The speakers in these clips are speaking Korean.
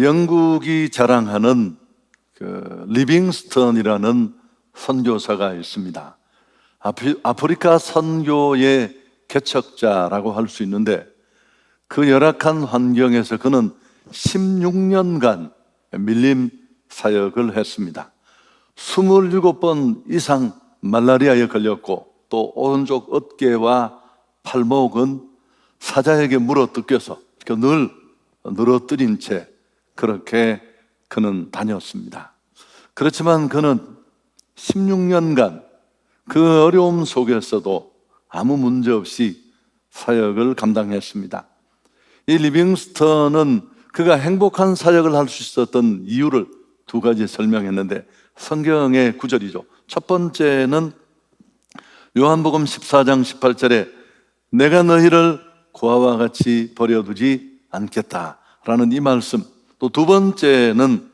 영국이 자랑하는 리빙스턴이라는 선교사가 있습니다. 아프리카 선교의 개척자라고 할 수 있는데, 그 열악한 환경에서 그는 16년간 밀림 사역을 했습니다. 27번 이상 말라리아에 걸렸고, 또 오른쪽 어깨와 팔목은 사자에게 물어뜯겨서 늘 늘어뜨린 채 그렇게 그는 다녔습니다. 그렇지만 그는 16년간 그 어려움 속에서도 아무 문제 없이 사역을 감당했습니다. 이 리빙스턴은 그가 행복한 사역을 할 수 있었던 이유를 두 가지 설명했는데, 성경의 구절이죠. 첫 번째는 요한복음 14장 18절에 내가 너희를 고아와 같이 버려두지 않겠다라는 이 말씀, 또 두 번째는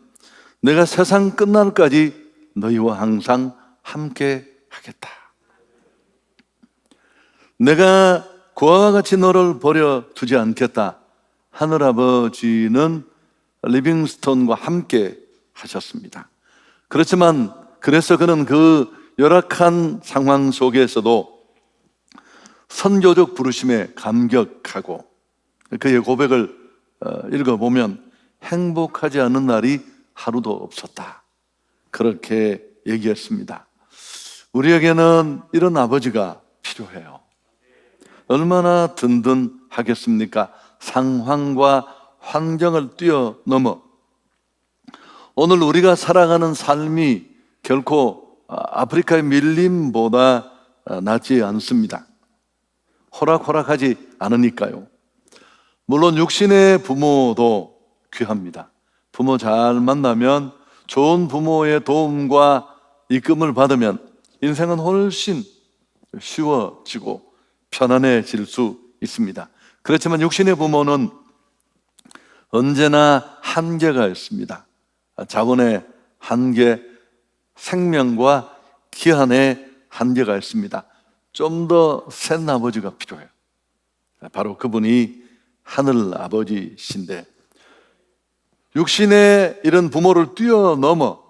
내가 세상 끝날까지 너희와 항상 함께 하겠다. 내가 고아와 같이 너를 버려두지 않겠다. 하늘아버지는 리빙스턴과 함께 하셨습니다. 그렇지만 그래서 그는 그 열악한 상황 속에서도 선교적 부르심에 감격하고, 그의 고백을 읽어보면 행복하지 않은 날이 하루도 없었다, 그렇게 얘기했습니다. 우리에게는 이런 아버지가 필요해요. 얼마나 든든하겠습니까? 상황과 환경을 뛰어넘어 오늘 우리가 살아가는 삶이 결코 아프리카의 밀림보다 낫지 않습니다. 호락호락하지 않으니까요. 물론 육신의 부모도 귀합니다. 부모 잘 만나면, 좋은 부모의 도움과 이끌림을 받으면 인생은 훨씬 쉬워지고 편안해질 수 있습니다. 그렇지만 육신의 부모는 언제나 한계가 있습니다. 자원의 한계, 생명과 기한의 한계가 있습니다. 좀 더 센 아버지가 필요해요. 바로 그분이 하늘 아버지신데, 육신의 이런 부모를 뛰어넘어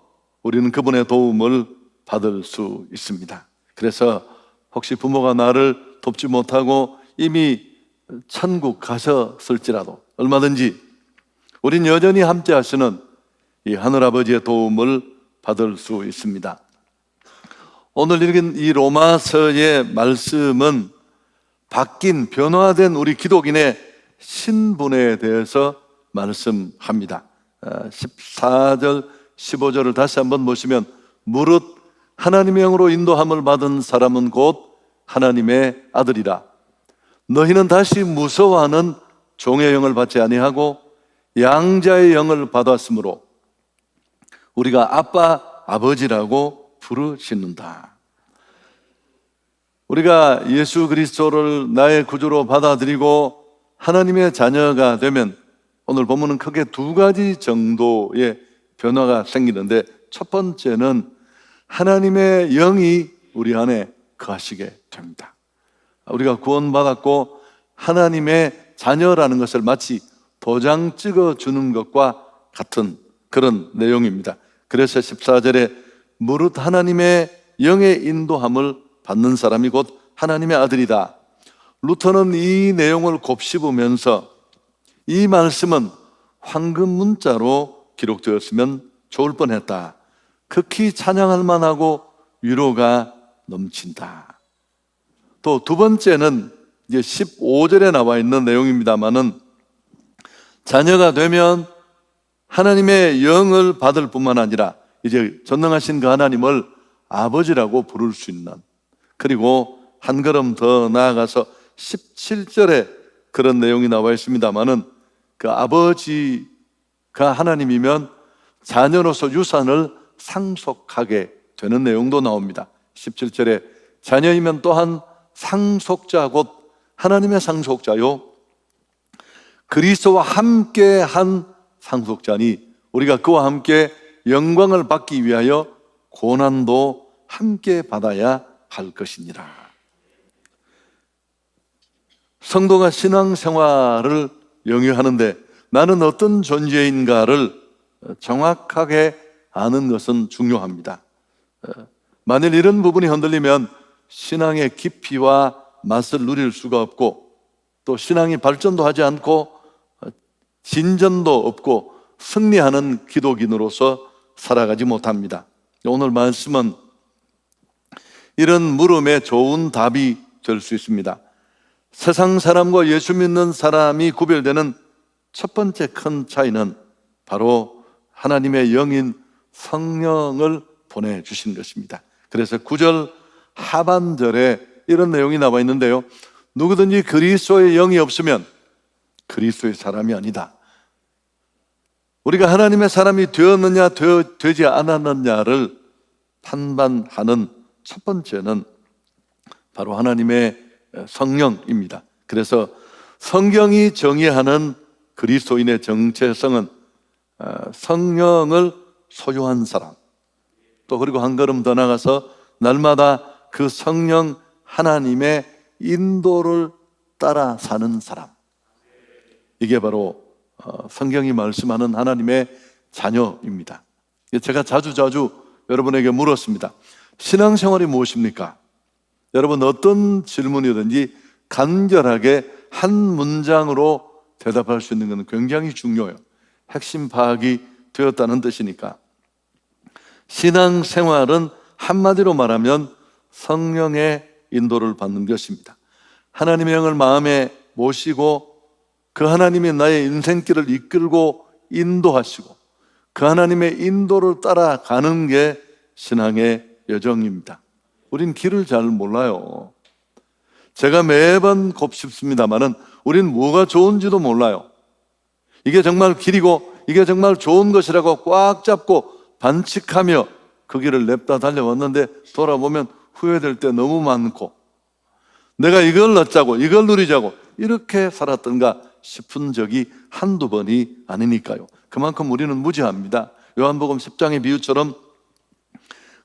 우리는 그분의 도움을 받을 수 있습니다. 그래서 혹시 부모가 나를 돕지 못하고 이미 천국 가셨을지라도 얼마든지 우린 여전히 함께 하시는 이 하늘아버지의 도움을 받을 수 있습니다. 오늘 읽은 이 로마서의 말씀은 바뀐, 변화된 우리 기독인의 신분에 대해서 말씀합니다. 14절, 15절을 다시 한번 보시면, 무릇 하나님의 영으로 인도함을 받은 사람은 곧 하나님의 아들이라. 너희는 다시 무서워하는 종의 영을 받지 아니하고 양자의 영을 받았으므로 우리가 아빠, 아버지라고 부르짖는다. 우리가 예수 그리스도를 나의 구주로 받아들이고 하나님의 자녀가 되면, 오늘 본문은 크게 두 가지 정도의 변화가 생기는데, 첫 번째는 하나님의 영이 우리 안에 거하시게 됩니다. 우리가 구원받았고 하나님의 자녀라는 것을 마치 도장 찍어주는 것과 같은 그런 내용입니다. 그래서 14절에 무릇 하나님의 영의 인도함을 받는 사람이 곧 하나님의 아들이다. 루터는 이 내용을 곱씹으면서 이 말씀은 황금 문자로 기록되었으면 좋을 뻔했다. 극히 찬양할 만하고 위로가 넘친다. 또 두 번째는 이제 15절에 나와 있는 내용입니다만은, 자녀가 되면 하나님의 영을 받을 뿐만 아니라 이제 전능하신 그 하나님을 아버지라고 부를 수 있는, 그리고 한 걸음 더 나아가서 17절에 그런 내용이 나와 있습니다만은, 그 아버지가 하나님이면 자녀로서 유산을 상속하게 되는 내용도 나옵니다. 17절에 자녀이면 또한 상속자 곧 하나님의 상속자요 그리스도와 함께 한 상속자니 우리가 그와 함께 영광을 받기 위하여 고난도 함께 받아야 할 것이니라. 성도가 신앙생활을 영위하는데 나는 어떤 존재인가를 정확하게 아는 것은 중요합니다. 만일 이런 부분이 흔들리면 신앙의 깊이와 맛을 누릴 수가 없고, 또 신앙이 발전도 하지 않고 진전도 없고 승리하는 기독인으로서 살아가지 못합니다. 오늘 말씀은 이런 물음에 좋은 답이 될 수 있습니다. 세상 사람과 예수 믿는 사람이 구별되는 첫 번째 큰 차이는 바로 하나님의 영인 성령을 보내주신 것입니다. 그래서 9절 하반절에 이런 내용이 나와 있는데요, 누구든지 그리스도의 영이 없으면 그리스도의 사람이 아니다. 우리가 하나님의 사람이 되었느냐 되지 않았느냐를 판단하는 첫 번째는 바로 하나님의 성령입니다. 그래서 성경이 정의하는 그리스도인의 정체성은 성령을 소유한 사람, 또 그리고 한 걸음 더 나가서 날마다 그 성령 하나님의 인도를 따라 사는 사람, 이게 바로 성경이 말씀하는 하나님의 자녀입니다. 제가 자주 여러분에게 물었습니다. 신앙생활이 무엇입니까? 여러분, 어떤 질문이든지 간결하게 한 문장으로 대답할 수 있는 것은 굉장히 중요해요. 핵심 파악이 되었다는 뜻이니까. 신앙생활은 한마디로 말하면 성령의 인도를 받는 것입니다. 하나님의 영을 마음에 모시고 그 하나님이 나의 인생길을 이끌고 인도하시고 그 하나님의 인도를 따라가는 게 신앙의 여정입니다. 우린 길을 잘 몰라요. 제가 매번 곱씹습니다만은 우린 뭐가 좋은지도 몰라요. 이게 정말 길이고 이게 정말 좋은 것이라고 꽉 잡고 반칙하며 그 길을 냅다 달려왔는데 돌아보면 후회될 때 너무 많고, 내가 이걸 얻자고 이걸 누리자고 이렇게 살았던가 싶은 적이 한두 번이 아니니까요. 그만큼 우리는 무지합니다. 요한복음 10장의 비유처럼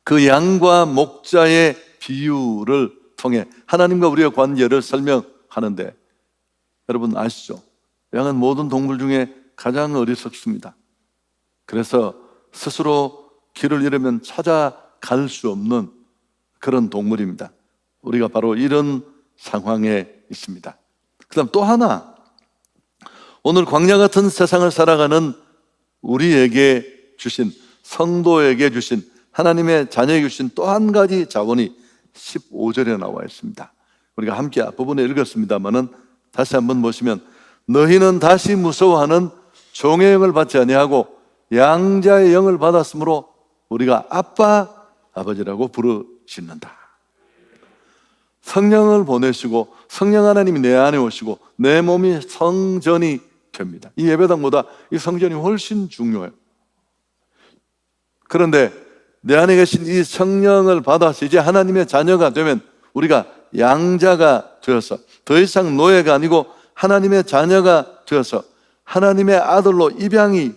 그 양과 목자의 비유를 통해 하나님과 우리의 관계를 설명하는데, 여러분 아시죠? 양은 모든 동물 중에 가장 어리석습니다. 그래서 스스로 길을 잃으면 찾아갈 수 없는 그런 동물입니다. 우리가 바로 이런 상황에 있습니다. 그 다음 또 하나, 오늘 광야 같은 세상을 살아가는 우리에게 주신, 성도에게 주신, 하나님의 자녀에게 주신 또 한 가지 자원이 15절에 나와 있습니다. 우리가 함께 앞부분에 읽었습니다만은 다시 한번 보시면, 너희는 다시 무서워하는 종의 영을 받지 아니하고 양자의 영을 받았으므로 우리가 아빠, 아버지라고 부르짖는다. 성령을 보내시고 성령 하나님이 내 안에 오시고 내 몸이 성전이 됩니다. 이 예배당보다 이 성전이 훨씬 중요해요. 그런데 내 안에 계신 이 성령을 받아서 이제 하나님의 자녀가 되면 우리가 양자가 되어서 더 이상 노예가 아니고 하나님의 자녀가 되어서 하나님의 아들로 입양이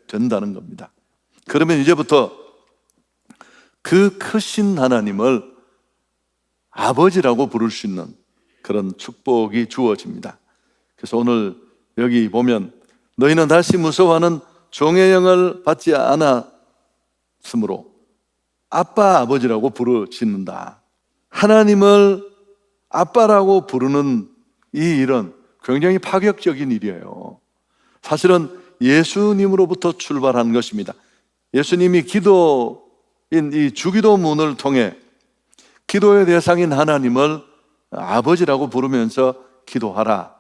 된다는 겁니다. 그러면 이제부터 그 크신 하나님을 아버지라고 부를 수 있는 그런 축복이 주어집니다. 그래서 오늘 여기 보면, 너희는 다시 무서워하는 종의 영을 받지 않았으므로 아빠, 아버지라고 부르짖는다. 하나님을 아빠라고 부르는 이 일은 굉장히 파격적인 일이에요. 사실은 예수님으로부터 출발한 것입니다. 예수님이 기도인 이 주기도문을 통해 기도의 대상인 하나님을 아버지라고 부르면서 기도하라,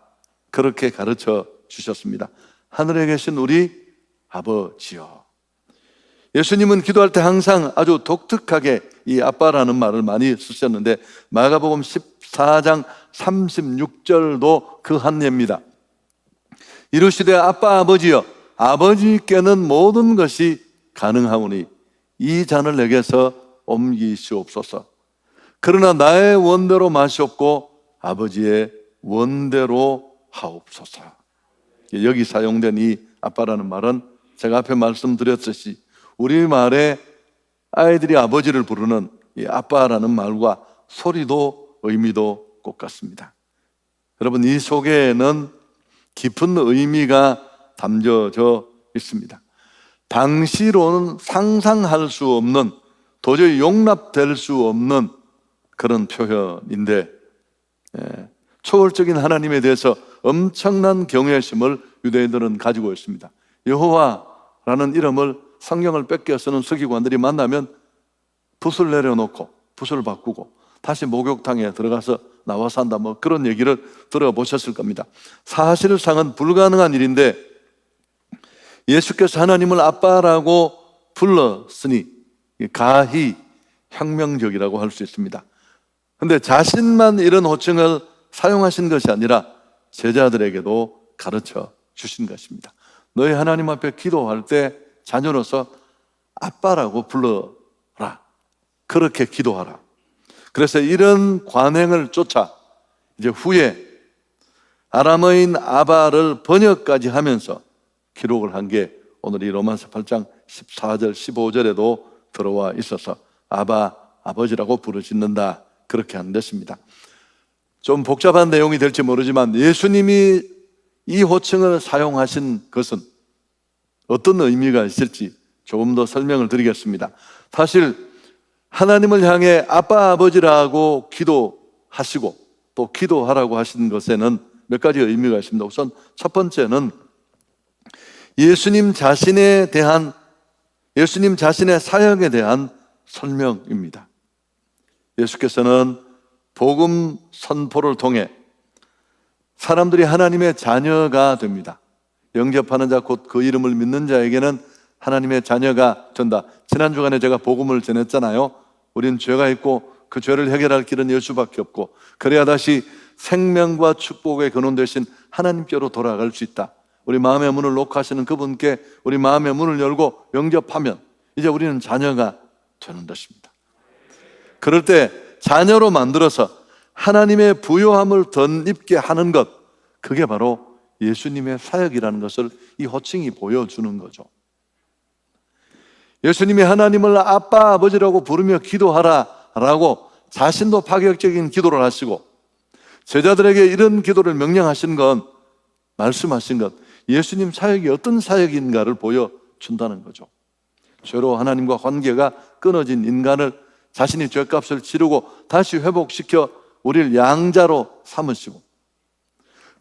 그렇게 가르쳐 주셨습니다. 하늘에 계신 우리 아버지요. 예수님은 기도할 때 항상 아주 독특하게 이 아빠라는 말을 많이 쓰셨는데, 마가복음 14장 36절도 그 한 예입니다. 이르시되 아빠, 아버지여, 아버지께는 모든 것이 가능하오니 이 잔을 내게서 옮기시옵소서. 그러나 나의 원대로 마시옵고 아버지의 원대로 하옵소서. 여기 사용된 이 아빠라는 말은 제가 앞에 말씀드렸듯이 우리말에 아이들이 아버지를 부르는 이 아빠라는 말과 소리도 의미도 똑같습니다. 여러분, 이 속에는 깊은 의미가 담겨져 있습니다. 당시로는 상상할 수 없는, 도저히 용납될 수 없는 그런 표현인데, 초월적인 하나님에 대해서 엄청난 경외심을 유대인들은 가지고 있습니다. 여호와라는 이름을 성경을 뺏겨서는 서기관들이 만나면 붓을 내려놓고 붓을 바꾸고 다시 목욕탕에 들어가서 나와서 한다, 뭐 그런 얘기를 들어보셨을 겁니다. 사실상은 불가능한 일인데 예수께서 하나님을 아빠라고 불렀으니 가히 혁명적이라고 할 수 있습니다. 그런데 자신만 이런 호칭을 사용하신 것이 아니라 제자들에게도 가르쳐 주신 것입니다. 너희 하나님 앞에 기도할 때 자녀로서 아빠라고 불러라, 그렇게 기도하라. 그래서 이런 관행을 쫓아 이제 후에 아람어인 아바를 번역까지 하면서 기록을 한 게 오늘 이 로마서 8장 14절 15절에도 들어와 있어서 아바, 아버지라고 부르짖는다, 그렇게 한 것입니다. 좀 복잡한 내용이 될지 모르지만 예수님이 이 호칭을 사용하신 것은 어떤 의미가 있을지 조금 더 설명을 드리겠습니다. 사실 하나님을 향해 아빠, 아버지라고 기도하시고 또 기도하라고 하신 것에는 몇 가지 의미가 있습니다. 우선 첫 번째는 예수님 자신의 사역에 대한 설명입니다. 예수께서는 복음 선포를 통해 사람들이 하나님의 자녀가 됩니다. 영접하는 자, 곧 그 이름을 믿는 자에게는 하나님의 자녀가 된다. 지난 주간에 제가 복음을 전했잖아요. 우린 죄가 있고 그 죄를 해결할 길은 예수밖에 없고, 그래야 다시 생명과 축복의 근원 되신 하나님께로 돌아갈 수 있다. 우리 마음의 문을 녹화하시는 그분께 우리 마음의 문을 열고 영접하면 이제 우리는 자녀가 되는 것입니다. 그럴 때 자녀로 만들어서 하나님의 부요함을 덧입게 하는 것, 그게 바로 예수님의 사역이라는 것을 이 호칭이 보여주는 거죠. 예수님이 하나님을 아빠, 아버지라고 부르며 기도하라 라고 자신도 파격적인 기도를 하시고 제자들에게 이런 기도를 명령하신 건, 말씀하신 것, 예수님 사역이 어떤 사역인가를 보여준다는 거죠. 죄로 하나님과 관계가 끊어진 인간을 자신이 죄값을 치르고 다시 회복시켜 우리를 양자로 삼으시고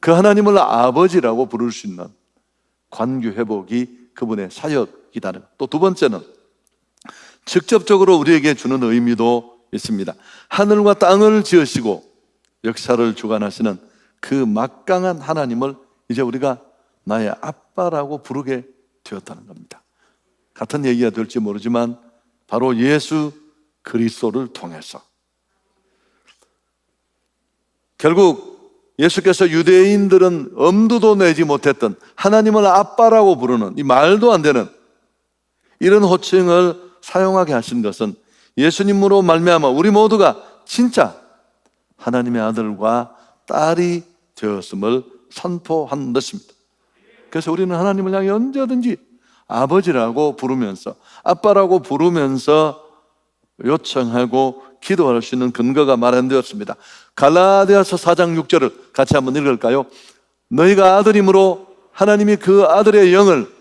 그 하나님을 아버지라고 부를 수 있는 관계 회복이 그분의 사역이다는 것. 또 두 번째는 직접적으로 우리에게 주는 의미도 있습니다. 하늘과 땅을 지으시고 역사를 주관하시는 그 막강한 하나님을 이제 우리가 나의 아빠라고 부르게 되었다는 겁니다. 같은 얘기가 될지 모르지만 바로 예수 그리스도를 통해서 결국 예수께서 유대인들은 엄두도 내지 못했던 하나님을 아빠라고 부르는 이 말도 안 되는 이런 호칭을 사용하게 하신 것은 예수님으로 말미암아 우리 모두가 진짜 하나님의 아들과 딸이 되었음을 선포한 것입니다. 그래서 우리는 하나님을 향해 언제든지 아버지라고 부르면서, 아빠라고 부르면서 요청하고 기도할 수 있는 근거가 마련되었습니다. 갈라디아서 4장 6절을 같이 한번 읽을까요? 너희가 아들이므로 하나님이 그 아들의 영을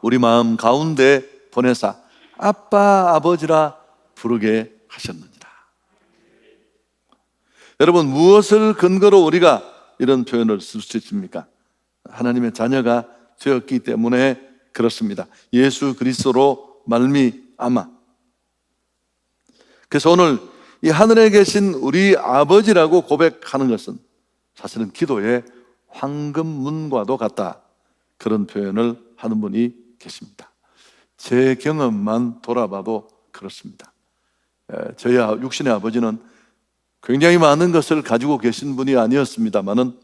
우리 마음 가운데 보내사 아빠, 아버지라 부르게 하셨느니라. 여러분, 무엇을 근거로 우리가 이런 표현을 쓸 수 있습니까? 하나님의 자녀가 되었기 때문에 그렇습니다. 예수 그리스도로 말미암아. 그래서 오늘 이 하늘에 계신 우리 아버지라고 고백하는 것은 사실은 기도의 황금문과도 같다, 그런 표현을 하는 분이 계십니다. 제 경험만 돌아봐도 그렇습니다. 저희 육신의 아버지는 굉장히 많은 것을 가지고 계신 분이 아니었습니다만은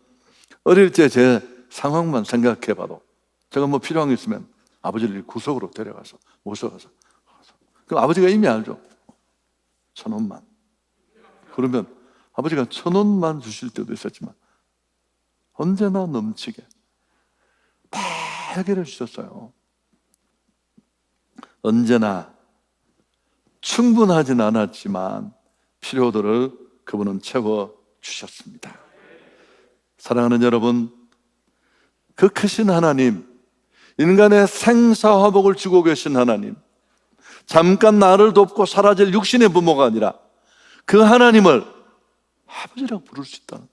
어릴 때 제 상황만 생각해봐도 제가 뭐 필요한 게 있으면 아버지를 구석으로 데려가서 모셔가서, 그럼 아버지가 이미 알죠. 1,000원만. 그러면 아버지가 1,000원만 주실 때도 있었지만 언제나 넘치게 다 해결해 주셨어요. 언제나 충분하진 않았지만 필요들을 그분은 채워 주셨습니다. 사랑하는 여러분, 그 크신 하나님, 인간의 생사화복을 주고 계신 하나님, 잠깐 나를 돕고 사라질 육신의 부모가 아니라 그 하나님을 아버지라고 부를 수 있다는 것.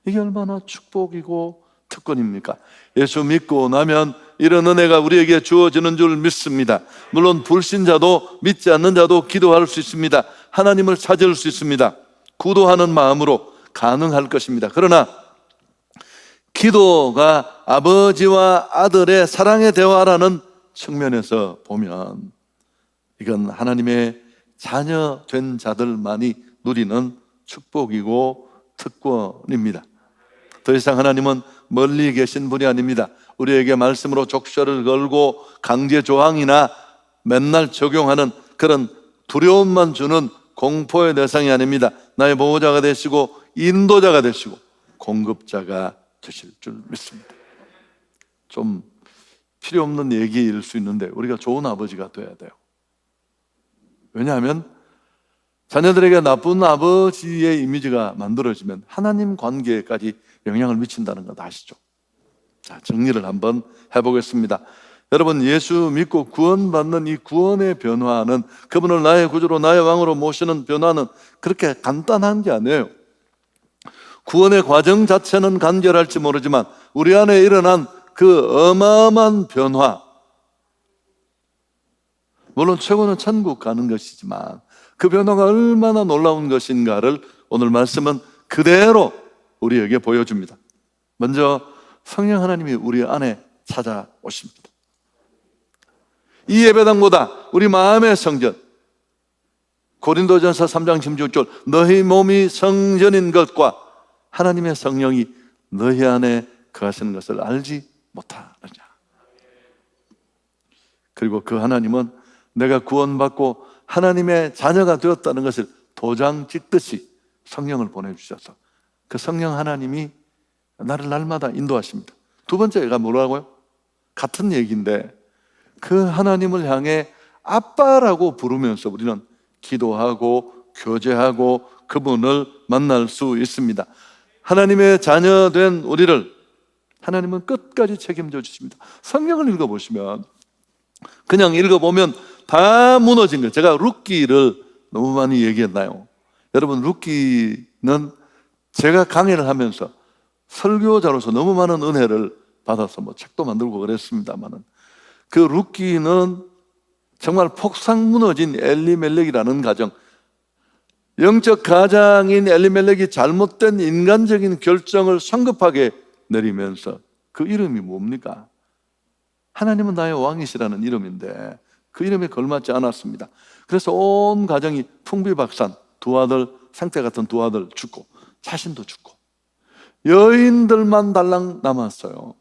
이게 얼마나 축복이고 특권입니까? 예수 믿고 나면 이런 은혜가 우리에게 주어지는 줄 믿습니다. 물론 불신자도 믿지 않는 자도 기도할 수 있습니다. 하나님을 찾을 수 있습니다. 구도하는 마음으로 가능할 것입니다. 그러나 기도가 아버지와 아들의 사랑의 대화라는 측면에서 보면 이건 하나님의 자녀 된 자들만이 누리는 축복이고 특권입니다. 더 이상 하나님은 멀리 계신 분이 아닙니다. 우리에게 말씀으로 족쇄를 걸고 강제 조항이나 맨날 적용하는 그런 두려움만 주는 공포의 대상이 아닙니다. 나의 보호자가 되시고 인도자가 되시고 공급자가 되실 줄 믿습니다. 좀 필요 없는 얘기일 수 있는데 우리가 좋은 아버지가 돼야 돼요. 왜냐하면 자녀들에게 나쁜 아버지의 이미지가 만들어지면 하나님 관계까지 영향을 미친다는 것 아시죠? 자, 정리를 한번 해보겠습니다. 여러분, 예수 믿고 구원받는 이 구원의 변화는, 그분을 나의 구주로 나의 왕으로 모시는 변화는 그렇게 간단한 게 아니에요. 구원의 과정 자체는 간결할지 모르지만 우리 안에 일어난 그 어마어마한 변화, 물론 최고는 천국 가는 것이지만 그 변화가 얼마나 놀라운 것인가를 오늘 말씀은 그대로 우리에게 보여줍니다. 먼저 성령 하나님이 우리 안에 찾아오십니다. 이 예배당보다 우리 마음의 성전, 고린도전서 3장 16절, 너희 몸이 성전인 것과 하나님의 성령이 너희 안에 거하시는 것을 알지 못하느냐. 그리고 그 하나님은 내가 구원받고 하나님의 자녀가 되었다는 것을 도장 찍듯이 성령을 보내주셔서 그 성령 하나님이 나를 날마다 인도하십니다. 두 번째가 뭐라고요? 같은 얘기인데 그 하나님을 향해 아빠라고 부르면서 우리는 기도하고 교제하고 그분을 만날 수 있습니다. 하나님의 자녀된 우리를 하나님은 끝까지 책임져 주십니다. 성경을 읽어보시면, 그냥 읽어보면 다 무너진 거예요. 제가 룻기를 너무 많이 얘기했나요? 여러분, 룻기는 제가 강의를 하면서 설교자로서 너무 많은 은혜를 받아서 책도 만들고 그랬습니다만은, 그 룻기는 정말 폭삭 무너진 엘리멜렉이라는 가정, 영적 가장인 엘리멜렉이 잘못된 인간적인 결정을 성급하게 내리면서, 그 이름이 뭡니까? 하나님은 나의 왕이시라는 이름인데 그 이름에 걸맞지 않았습니다. 그래서 온 가정이 풍비박산, 두 아들, 생태 같은 두 아들 죽고 자신도 죽고 여인들만 달랑 남았어요.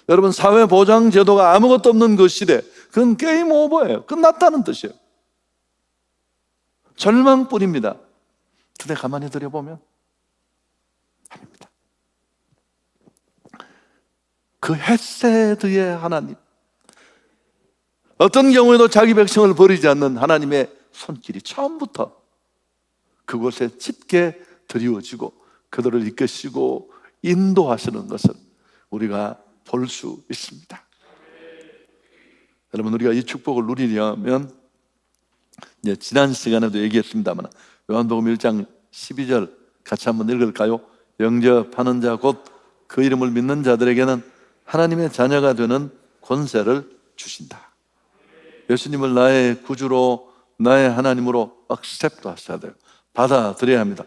여러분, 사회보장제도가 아무것도 없는 그 시대, 그건 게임 오버예요. 끝났다는 뜻이에요. 절망뿐입니다. 근데 가만히 들여보면 아닙니다. 그 헤세드의 하나님, 어떤 경우에도 자기 백성을 버리지 않는 하나님의 손길이 처음부터 그곳에 짙게 드리워지고 그들을 이끄시고 인도하시는 것을 우리가 볼 수 있습니다. 여러분, 우리가 이 축복을 누리려면, 이제 지난 시간에도 얘기했습니다만 요한복음 1장 12절 같이 한번 읽을까요? 영접하는 자 곧 그 이름을 믿는 자들에게는 하나님의 자녀가 되는 권세를 주신다. 예수님을 나의 구주로 나의 하나님으로 액셉트 하셔야 돼요. 받아들여야 합니다.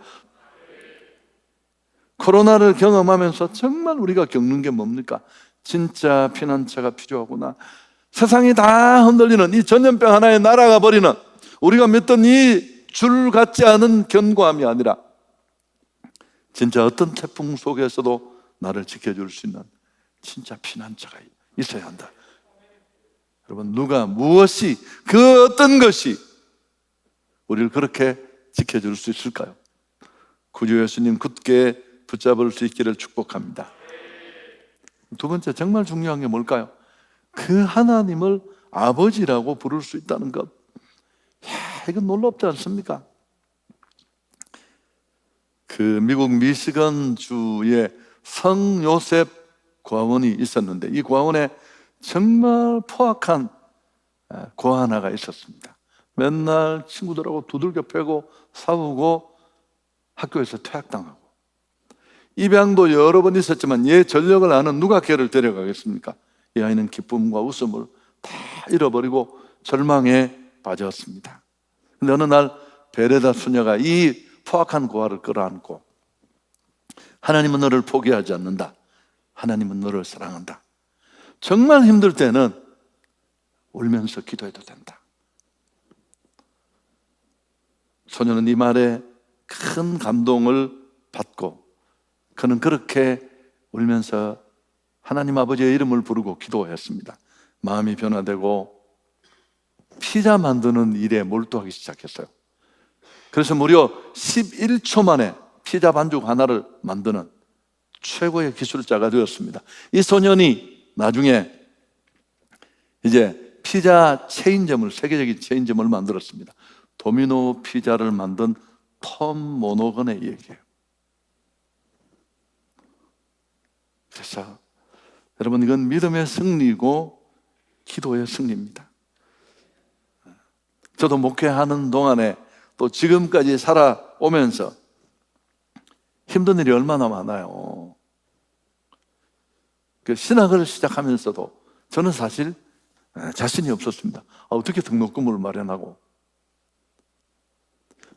코로나를 경험하면서 정말 우리가 겪는 게 뭡니까? 진짜 피난처가 필요하구나. 세상이 다 흔들리는 이 전염병 하나에 날아가 버리는, 우리가 믿던 이 줄 같지 않은 견고함이 아니라 진짜 어떤 태풍 속에서도 나를 지켜줄 수 있는 진짜 피난처가 있어야 한다. 여러분, 누가 무엇이, 그 어떤 것이 우리를 그렇게 지켜줄 수 있을까요? 구주 예수님 굳게 붙잡을 수 있기를 축복합니다. 두 번째, 정말 중요한 게 뭘까요? 그 하나님을 아버지라고 부를 수 있다는 것. 이건 놀랍지 않습니까? 그 미국 미시건 주의 성요셉 고아원이 있었는데, 이 고아원에 정말 포악한 고아 하나가 있었습니다. 맨날 친구들하고 두들겨 패고 싸우고 학교에서 퇴학당하고, 입양도 여러 번 있었지만 얘 전력을 아는 누가 걔를 데려가겠습니까? 이 아이는 기쁨과 웃음을 다 잃어버리고 절망에 빠졌습니다. 근데 어느 날 베레다 수녀가 이 포악한 고아를 끌어안고, 하나님은 너를 포기하지 않는다, 하나님은 너를 사랑한다, 정말 힘들 때는 울면서 기도해도 된다. 소녀는 이 말에 큰 감동을 받고, 그는 그렇게 울면서 하나님 아버지의 이름을 부르고 기도했습니다. 마음이 변화되고 피자 만드는 일에 몰두하기 시작했어요. 그래서 무려 11초 만에 피자 반죽 하나를 만드는 최고의 기술자가 되었습니다. 이 소년이 나중에 이제 피자 체인점을, 세계적인 체인점을 만들었습니다. 도미노 피자를 만든 톰 모노건의 얘기예요. 그래서 여러분, 이건 믿음의 승리고 기도의 승리입니다. 저도 목회하는 동안에 또 지금까지 살아오면서 힘든 일이 얼마나 많아요. 그 신학을 시작하면서도 저는 사실 자신이 없었습니다. 어떻게 등록금을 마련하고,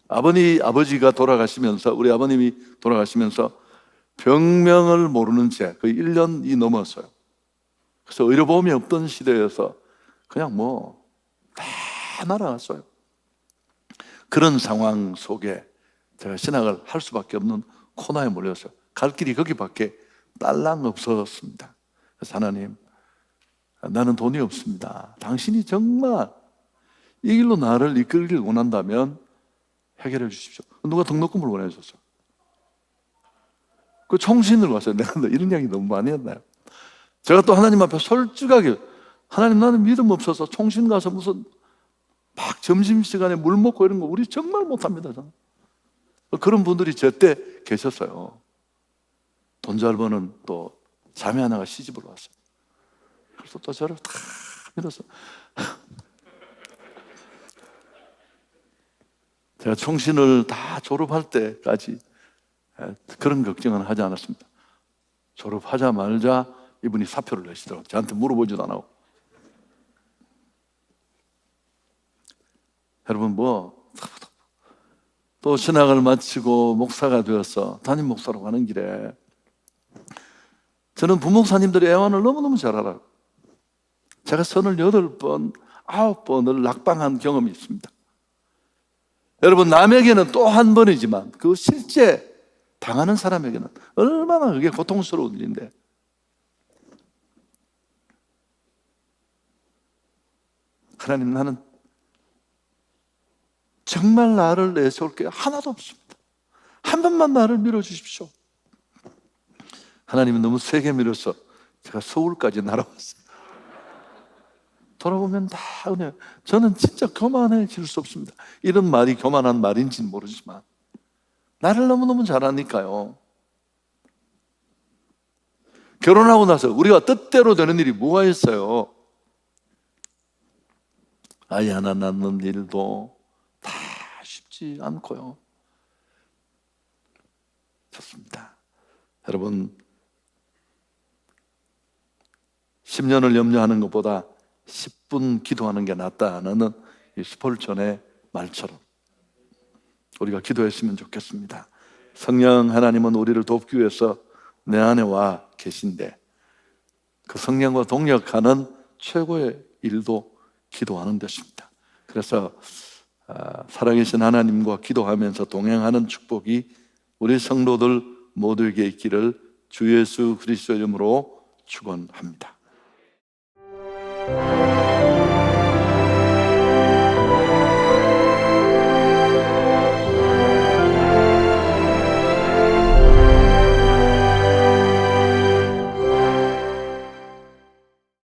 아버지가 돌아가시면서, 우리 아버님이 돌아가시면서 병명을 모르는 채 거의 1년이 넘었어요. 그래서 의료보험이 없던 시대여서 그냥 다 날아갔어요. 그런 상황 속에 제가 신학을 할 수밖에 없는 코너에 몰렸어요. 갈 길이 거기밖에 딸랑 없었습니다. 그래서 하나님, 나는 돈이 없습니다. 당신이 정말 이 길로 나를 이끌길 원한다면 해결해 주십시오. 누가 등록금을 보내줬어요. 그 총신을 왔어요. 내가 이런 이야기 너무 많이 했나요? 제가 또 하나님 앞에 솔직하게, 하나님, 나는 믿음 없어서 총신 가서 무슨 막 점심시간에 물 먹고 이런 거 우리 정말 못합니다. 저는. 그런 분들이 저 때 계셨어요. 돈 잘 버는 또 자매 하나가 시집을 왔어요. 그래서 또 저를 다 밀어서 제가 총신을 다 졸업할 때까지 그런 걱정은 하지 않았습니다. 졸업하자마자 이분이 사표를 내시더라고요. 저한테 물어보지도 안 하고. 여러분, 또 신학을 마치고 목사가 되어서 담임 목사로 가는 길에 저는 부목사님들의 애환을 너무너무 잘 알아요. 제가 38번, 9번을 낙방한 경험이 있습니다. 여러분, 남에게는 또 한 번이지만 그 실제 당하는 사람에게는 얼마나 그게 고통스러운 일인데, 하나님, 나는 정말 나를 내세울 게 하나도 없습니다. 한 번만 나를 밀어주십시오. 하나님은 너무 세게 밀어서 제가 서울까지 날아왔어요. 돌아보면 다 은혜. 저는 진짜 교만해질 수 없습니다. 이런 말이 교만한 말인지는 모르지만 나를 너무너무 잘하니까요. 결혼하고 나서 우리가 뜻대로 되는 일이 뭐가 있어요? 아이 하나 낳는 일도 다 쉽지 않고요. 좋습니다. 여러분, 10년을 염려하는 것보다 10분 기도하는 게 낫다는 이 스폴전의 말처럼 우리가 기도했으면 좋겠습니다. 성령 하나님은 우리를 돕기 위해서 내 안에 와 계신데, 그 성령과 동역하는 최고의 일도 기도하는 것입니다. 그래서 살아계신 하나님과 기도하면서 동행하는 축복이 우리 성도들 모두에게 있기를 주 예수 그리스도의 이름으로 축원합니다.